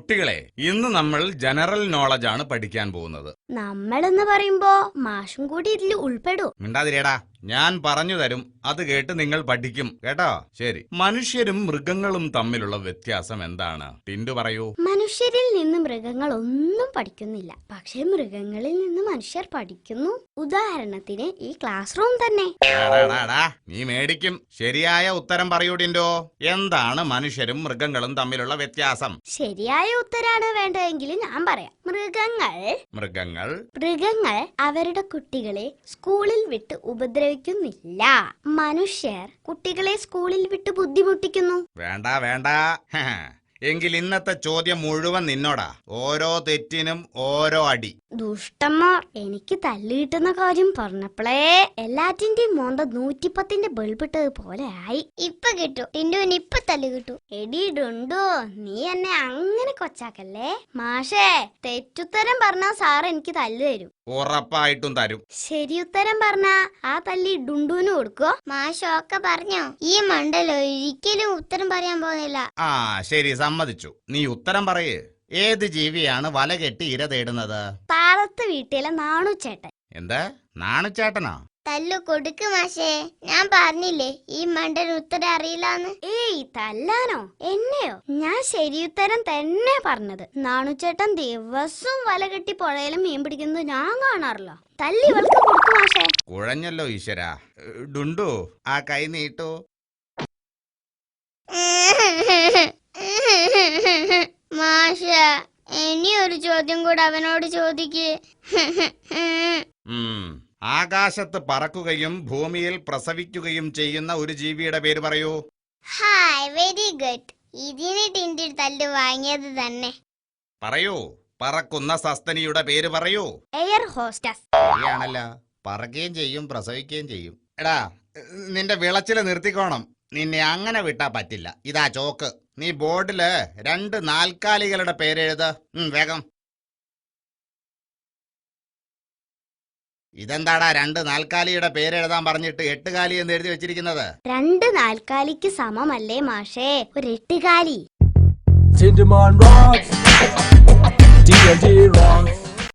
കുട്ടികളെ, ഇന്ന് നമ്മൾ ജനറൽ നോളജ് ആണ് പഠിക്കാൻ പോകുന്നത്. നമ്മളെന്ന് പറയുമ്പോ മാഷും കൂടി ഇതിൽ ഉൾപ്പെടൂ. മിണ്ടാതിരേടാ, ഞാൻ പറഞ്ഞു തരും, അത് കേട്ട് നിങ്ങൾ പഠിക്കും കേട്ടോ. ശരി, മനുഷ്യരും മൃഗങ്ങളും തമ്മിലുള്ള വ്യത്യാസം എന്താണ്? ടിൻഡു പറയൂ. മനുഷ്യരിൽ നിന്ന് മൃഗങ്ങൾ ഒന്നും പഠിക്കുന്നില്ല, പക്ഷെ മൃഗങ്ങളിൽ നിന്ന് മനുഷ്യർ പഠിക്കുന്നു. ഉദാഹരണത്തിന് ഈ ക്ലാസ് റൂം തന്നെ. നീ മേടിക്കും. ശരിയായ ഉത്തരം പറയൂ ടിൻഡു. എന്താണ് മനുഷ്യരും മൃഗങ്ങളും തമ്മിലുള്ള വ്യത്യാസം? ശരിയായ ഉത്തരാണ് വേണ്ടതെങ്കിൽ ഞാൻ പറയാം. മൃഗങ്ങൾ അവരുടെ കുട്ടികളെ സ്കൂളിൽ വിട്ട് ഉപദ്രവിക്കുന്നില്ല. മനുഷ്യർ കുട്ടികളെ സ്കൂളിൽ വിട്ട് ബുദ്ധിമുട്ടിക്കുന്നു. വേണ്ട എങ്കിൽ ഇന്നത്തെ ചോദ്യം മുഴുവൻ നിന്നോടാ. ഓരോ തെറ്റിനും ഓരോ അടി. ദുഷ്ടന്മാർ, എനിക്ക് തല്ല് കിട്ടുന്ന കാര്യം പറഞ്ഞപ്പോഴേ എല്ലാറ്റിന്റെയും മോന്ത 110 ബൾബിട്ടത് പോലെ ആയി. ഇപ്പൊ കിട്ടു ടിൻഡുവിന്, ഇപ്പൊ തല്ല് കിട്ടു. എടിയിടുണ്ടോ, നീ എന്നെ അങ്ങനെ കൊച്ചാക്കല്ലേ. മാഷേ, തെറ്റുത്തരം പറഞ്ഞാ സാർ എനിക്ക് തല്ല് തരും. ഉറപ്പായിട്ടും തരും. ശരി ഉത്തരം പറഞ്ഞാ ആ തല്ലി ഡുണ്ടുവിന് കൊടുക്കോ? മാഷൊക്കെ പറഞ്ഞോ, ഈ മണ്ടൽ ഒരിക്കലും ഉത്തരം പറയാൻ പോകുന്നില്ല. ആ ശരി, സമ്മതിച്ചു. നീ ഉത്തരം പറയേ. ഏത് ജീവിയാണ് വല കെട്ടി ഇര തേടുന്നത്? താഴത്തെ വീട്ടിലെ നാണുച്ചേട്ടൻ. എന്താ, നാണുച്ചേട്ടനാ? തല്ലു കൊടുക്ക് മാഷേ, ഞാൻ പറഞ്ഞില്ലേ ഈ മണ്ടൻ ഉത്തരം അറിയില്ലാന്ന്. ഏയ്, തല്ലാനോ? എന്നെയോ? ഞാൻ ശരിയുത്തരം തന്നെ പറഞ്ഞത്. നാണുച്ചേട്ടൻ ദിവസവും വല കെട്ടി പുഴയിലും മീൻ പിടിക്കുന്നത് ഞാൻ കാണാറില്ല. തല്ലി ഇവൾക്ക് കൊടുക്കു മാഷേ. കുഴഞ്ഞല്ലോ ഈശ്വര. ഡുണ്ടു, ആ കൈ നീട്ടു. മാഷ, ഇനി ഒരു ചോദ്യം കൂടെ അവനോട് ചോദിക്ക്. ആകാശത്ത് പറക്കുകയും ഭൂമിയിൽ പ്രസവിക്കുകയും ചെയ്യുന്ന ഒരു ജീവിയുടെ പേര് പറയൂ. Hi, very good. ഇതിന് ടിൻഡു തല്ല് വാങ്ങിയത് തന്നെ. പറയൂ, പറക്കുന്ന സസ്തനിയുടെ പേര് പറയൂ. Air hostess. ശരിയാണല്ലോ, പറക്കുകയും ചെയ്യും പ്രസവിക്കുകയും ചെയ്യും. എടാ, നിന്റെ വിളച്ചില് നിർത്തിക്കോണം. നിന്നെ അങ്ങനെ വിട്ടാ പറ്റില്ല. ഇതാ ചോക്ക്. നീ ബോർഡില് 2 നാൽക്കാലികളുടെ പേരെഴുത്. വേഗം. ഇതെന്താടാ 2 നാൽക്കാലിയുടെ പേരെഴുതാൻ പറഞ്ഞിട്ട് 8 കാലി എന്ന് എഴുതി വെച്ചിരിക്കുന്നത്? 2 നാൽക്കാലിക്ക് സമമല്ലേ മാഷേ ഒരു 8 കാലി? Tinderman rocks, D&D rocks.